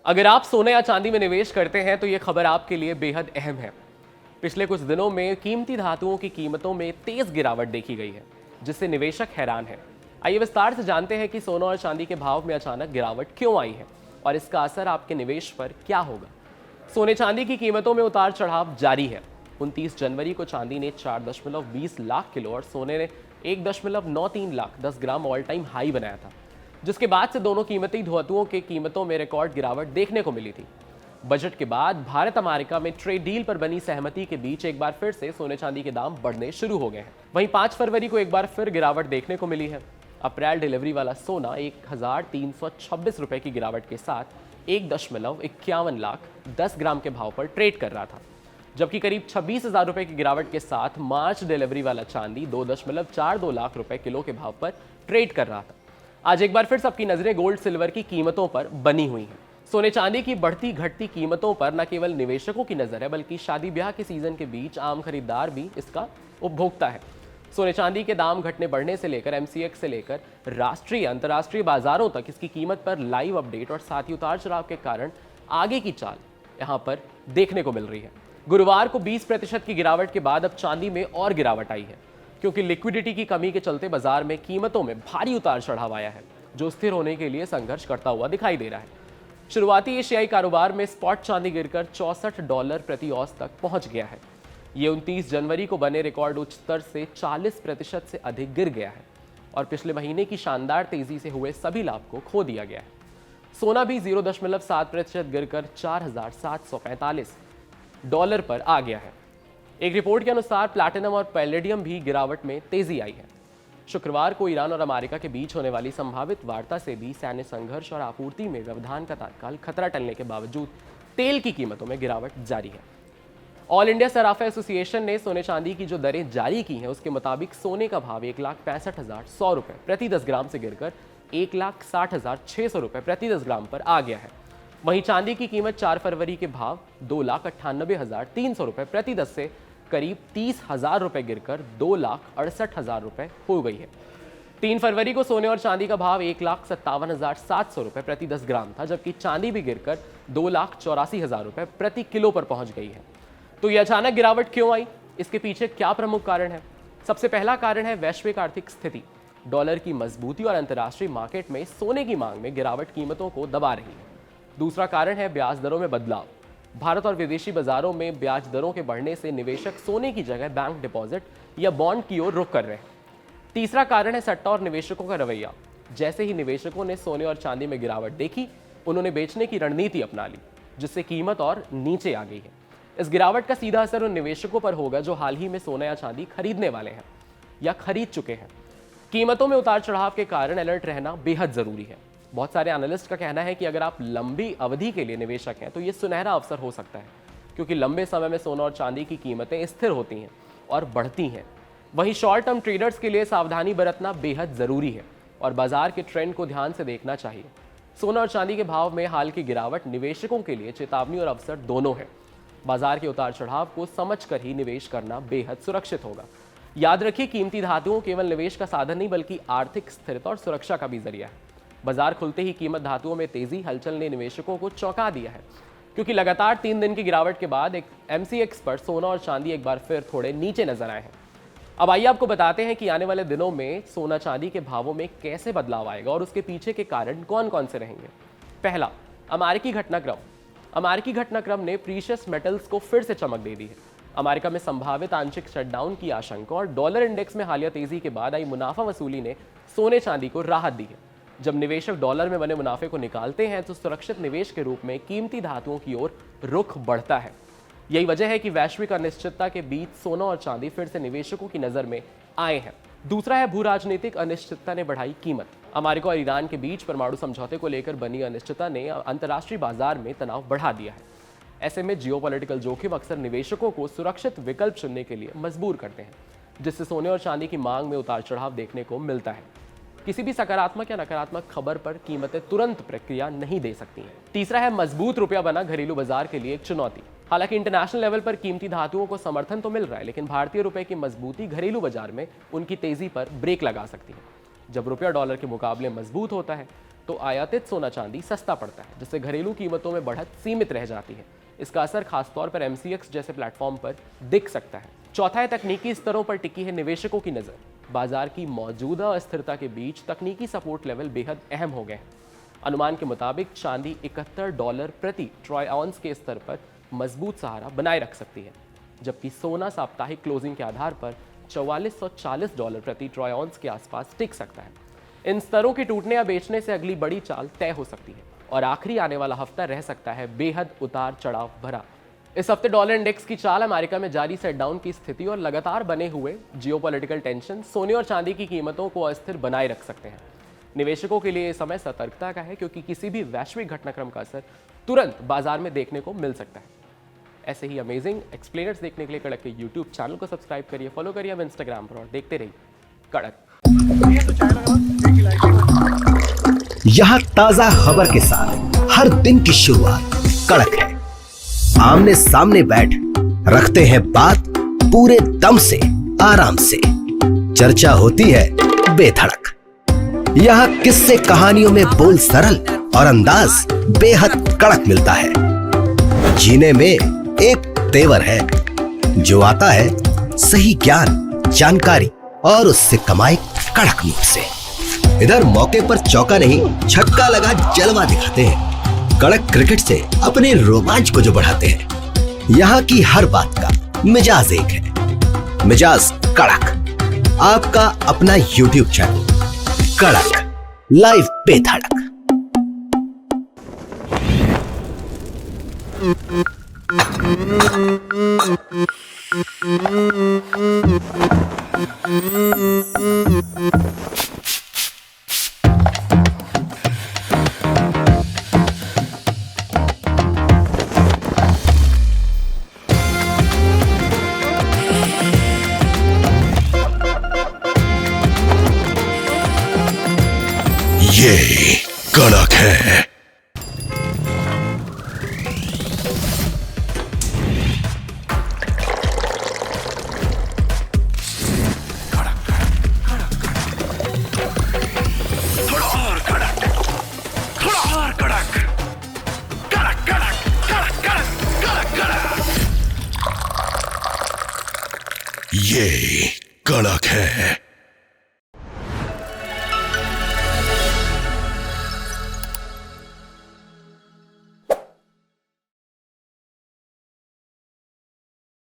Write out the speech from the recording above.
अगर आप सोने या चांदी में निवेश करते हैं तो ये खबर आपके लिए बेहद अहम है। पिछले कुछ दिनों में कीमती धातुओं की कीमतों में तेज गिरावट देखी गई है, जिससे निवेशक हैरान है। आइए विस्तार से जानते हैं कि सोना और चांदी के भाव में अचानक गिरावट क्यों आई है और इसका असर आपके निवेश पर क्या होगा। सोने चांदी की कीमतों में उतार चढ़ाव जारी है। 29 जनवरी को चांदी ने 4.20 लाख किलो और सोने ने 1.93 लाख 10 ग्राम ऑल टाइम हाई बनाया था, जिसके बाद से दोनों कीमती धातुओं के कीमतों में रिकॉर्ड गिरावट देखने को मिली थी। बजट के बाद भारत अमेरिका में ट्रेड डील पर बनी सहमति के बीच एक बार फिर से सोने चांदी के दाम बढ़ने शुरू हो गए हैं। वहीं 5 फरवरी को एक बार फिर गिरावट देखने को मिली है। अप्रैल डिलीवरी वाला सोना 1326 रुपए की गिरावट के साथ 1.51 लाख 10 ग्राम के भाव पर ट्रेड कर रहा था, जबकि करीब 26,000 रुपए की गिरावट के साथ मार्च डिलीवरी वाला चांदी 2.42 लाख रुपए किलो के भाव पर ट्रेड कर रहा था। आज एक बार फिर सबकी नजरें गोल्ड सिल्वर की कीमतों पर बनी हुई हैं। सोने चांदी की बढ़ती घटती कीमतों पर न केवल निवेशकों की नजर है, बल्कि शादी ब्याह के सीजन के बीच आम खरीदार भी इसका उपभोक्ता है। सोने चांदी के दाम घटने बढ़ने से लेकर एमसीएक्स से लेकर राष्ट्रीय अंतर्राष्ट्रीय बाजारों तक इसकी कीमत पर लाइव अपडेट और साथ ही उतार चढ़ाव के कारण आगे की चाल यहां पर देखने को मिल रही है। गुरुवार को 20% की गिरावट के बाद अब चांदी में और गिरावट आई है, क्योंकि लिक्विडिटी की कमी के चलते बाजार में कीमतों में भारी उतार चढ़ाव आया है, जो स्थिर होने के लिए संघर्ष करता हुआ दिखाई दे रहा है। शुरुआती एशियाई कारोबार में स्पॉट चांदी गिरकर $64 प्रति औंस तक पहुंच गया है। ये 29 जनवरी को बने रिकॉर्ड उच्च स्तर से 40% से अधिक गिर गया है और पिछले महीने की शानदार तेजी से हुए सभी लाभ को खो दिया गया है। सोना भी 0.7% गिरकर $4,745 पर आ गया है। एक रिपोर्ट के अनुसार प्लैटिनम और पैलेडियम भी गिरावट में तेजी आई है। शुक्रवार को ईरान और अमेरिका के बीच होने वाली संभावित वार्ता से भी सैन्य संघर्ष और आपूर्ति में व्यवधान का तात्काल खतरा टलने के बावजूद तेल की कीमतों में गिरावट जारी है। ऑल इंडिया सराफा एसोसिएशन ने सोने चांदी की जो दरें जारी की हैं, उसके मुताबिक सोने का भाव 1,65,100 रुपए प्रति 10 ग्राम से गिरकर 1,60,600 रुपए प्रति 10 ग्राम पर आ गया है। वहीं चांदी की कीमत 4 फरवरी के भाव 2,98,300 रुपए प्रति 10 से करीब 30,000 रुपए गिरकर 2,68,000 रुपए हो गई है। 3 फरवरी को सोने और चांदी का भाव 1,57,700 रुपए प्रति 10 ग्राम था, जबकि चांदी भी गिरकर 2,84,000 रुपए प्रति किलो पर पहुंच गई है। तो यह अचानक गिरावट क्यों आई? इसके पीछे क्या प्रमुख कारण है? सबसे पहला कारण है वैश्विक आर्थिक स्थिति। डॉलर की मजबूती और अंतर्राष्ट्रीय मार्केट में सोने की मांग में गिरावट कीमतों को दबा रही है। दूसरा कारण है ब्याज दरों में बदलाव। भारत और विदेशी बाजारों में ब्याज दरों के बढ़ने से निवेशक सोने की जगह बैंक डिपॉजिट या बॉन्ड की ओर रुख कर रहे हैं। तीसरा कारण है सट्टा और निवेशकों का रवैया। जैसे ही निवेशकों ने सोने और चांदी में गिरावट देखी, उन्होंने बेचने की रणनीति अपना ली, जिससे कीमत और नीचे आ गई है। इस गिरावट का सीधा असर उन निवेशकों पर होगा जो हाल ही में सोना या चांदी खरीदने वाले हैं या खरीद चुके हैं। कीमतों में उतार चढ़ाव के कारण अलर्ट रहना बेहद जरूरी है। बहुत सारे एनालिस्ट का कहना है कि अगर आप लंबी अवधि के लिए निवेशक हैं तो ये सुनहरा अवसर हो सकता है, क्योंकि लंबे समय में सोना और चांदी की कीमतें स्थिर होती हैं और बढ़ती हैं। वहीं शॉर्ट टर्म ट्रेडर्स के लिए सावधानी बरतना बेहद जरूरी है और बाजार के ट्रेंड को ध्यान से देखना चाहिए। सोना और चांदी के भाव में हाल की गिरावट निवेशकों के लिए चेतावनी और अवसर दोनों है। बाजार के उतार चढ़ाव को समझकर ही निवेश करना बेहद सुरक्षित होगा। याद रखिए, कीमती धातुओं केवल निवेश का साधन नहीं, बल्कि आर्थिक स्थिरता और सुरक्षा का भी जरिया है। बाजार खुलते ही कीमत धातुओं में तेजी हलचल ने निवेशकों को चौंका दिया है, क्योंकि लगातार 3 दिन की गिरावट के बाद एक एमसीएक्स पर सोना और चांदी एक बार फिर थोड़े नीचे नजर आए हैं। अब आइए आपको बताते हैं कि आने वाले दिनों में सोना चांदी के भावों में कैसे बदलाव आएगा और उसके पीछे के कारण कौन कौन से रहेंगे। पहला, अमेरिकी घटनाक्रम। अमेरिकी घटनाक्रम ने प्रीशियस मेटल्स को फिर से चमक दे दी है। अमेरिका में संभावित आंशिक शटडाउन की आशंका और डॉलर इंडेक्स में हालिया तेजी के बाद आई मुनाफा वसूली ने सोने चांदी को राहत दी है। जब निवेशक डॉलर में बने मुनाफे को निकालते हैं तो सुरक्षित निवेश के रूप में कीमती धातुओं की ओर रुख बढ़ता है। यही वजह है कि वैश्विक अनिश्चितता के बीच सोना और चांदी फिर से निवेशकों की नजर में आए हैं। दूसरा है भू राजनीतिक अनिश्चितता ने बढ़ाई कीमत। अमेरिका और ईरान के बीच परमाणु समझौते को लेकर बनी अनिश्चितता ने अंतर्राष्ट्रीय बाजार में तनाव बढ़ा दिया है। ऐसे में जियोपॉलिटिकल जोखिम अक्सर निवेशकों को सुरक्षित विकल्प चुनने के लिए मजबूर करते हैं, जिससे सोने और चांदी की मांग में उतार चढ़ाव देखने को मिलता है। किसी भी सकारात्मक या नकारात्मक खबर पर कीमतें तुरंत प्रतिक्रिया नहीं दे सकती हैं। तीसरा है मजबूत रुपया बना घरेलू बाजार के लिए एक चुनौती। हालांकि इंटरनेशनल लेवल पर कीमती धातुओं को समर्थन तो मिल रहा है, लेकिन भारतीय रुपए की मजबूती घरेलू बाजार में उनकी तेजी पर ब्रेक लगा सकती है। जब रुपया डॉलर के मुकाबले मजबूत होता है तो आयातित सोना चांदी सस्ता पड़ता है, जिससे घरेलू कीमतों में बढ़त सीमित रह जाती है। इसका असर खासतौर पर MCX जैसे प्लेटफॉर्म पर दिख सकता है। चौथा है, तकनीकी स्तरों पर टिकी है निवेशकों की नज़र। बाजार की मौजूदा अस्थिरता के बीच तकनीकी सपोर्ट लेवल बेहद अहम हो गए हैं। अनुमान के मुताबिक चांदी $71 प्रति ट्रॉय आउंस के स्तर पर मजबूत सहारा बनाए रख सकती है, जबकि सोना साप्ताहिक क्लोजिंग के आधार पर $4440 प्रति ट्रॉय आउंस के आसपास टिक सकता है। इन स्तरों के टूटने या बेचने से अगली बड़ी चाल तय हो सकती है और आखिरी आने वाला हफ्ता रह सकता है बेहद उतार चढ़ाव भरा। इस हफ्ते डॉलर इंडेक्स की चाल अमेरिका में जारी सेट डाउन की स्थिति और लगातार बने हुए जियोपॉलिटिकल टेंशन सोने और चांदी की कीमतों को अस्थिर बनाए रख सकते हैं। निवेशकों के लिए ये समय सतर्कता का है, क्योंकि किसी भी वैश्विक घटनाक्रम का असर तुरंत बाजार में देखने को मिल सकता है। ऐसे ही अमेजिंग एक्सप्लेनर्स देखने के लिए कड़क के YouTube चैनल को सब्सक्राइब करिए, फॉलो करिए अब इंस्टाग्राम पर और देखते रहिए कड़क। यहाँ ताजा खबर के साथ हर दिन की शुरुआत कड़क है। आमने सामने बैठ रखते हैं बात पूरे दम से, आराम से। चर्चा होती है बेधड़क। यहाँ किस्से कहानियों में बोल सरल और अंदाज बेहद कड़क मिलता है। जीने में एक तेवर है जो आता है सही ज्ञान, जानकारी और उससे कमाए कड़क नोट से। इधर मौके पर चौका नहीं, छक्का लगा जलवा दिखाते हैं। कड़क क्रिकेट से अपने रोमांच को जो बढ़ाते हैं। यहाँ की हर बात का मिजाज एक है, मिजाज कड़क। आपका अपना YouTube चैनल कड़क, लाइव बेधड़क। ये कड़क है। ये कड़क है।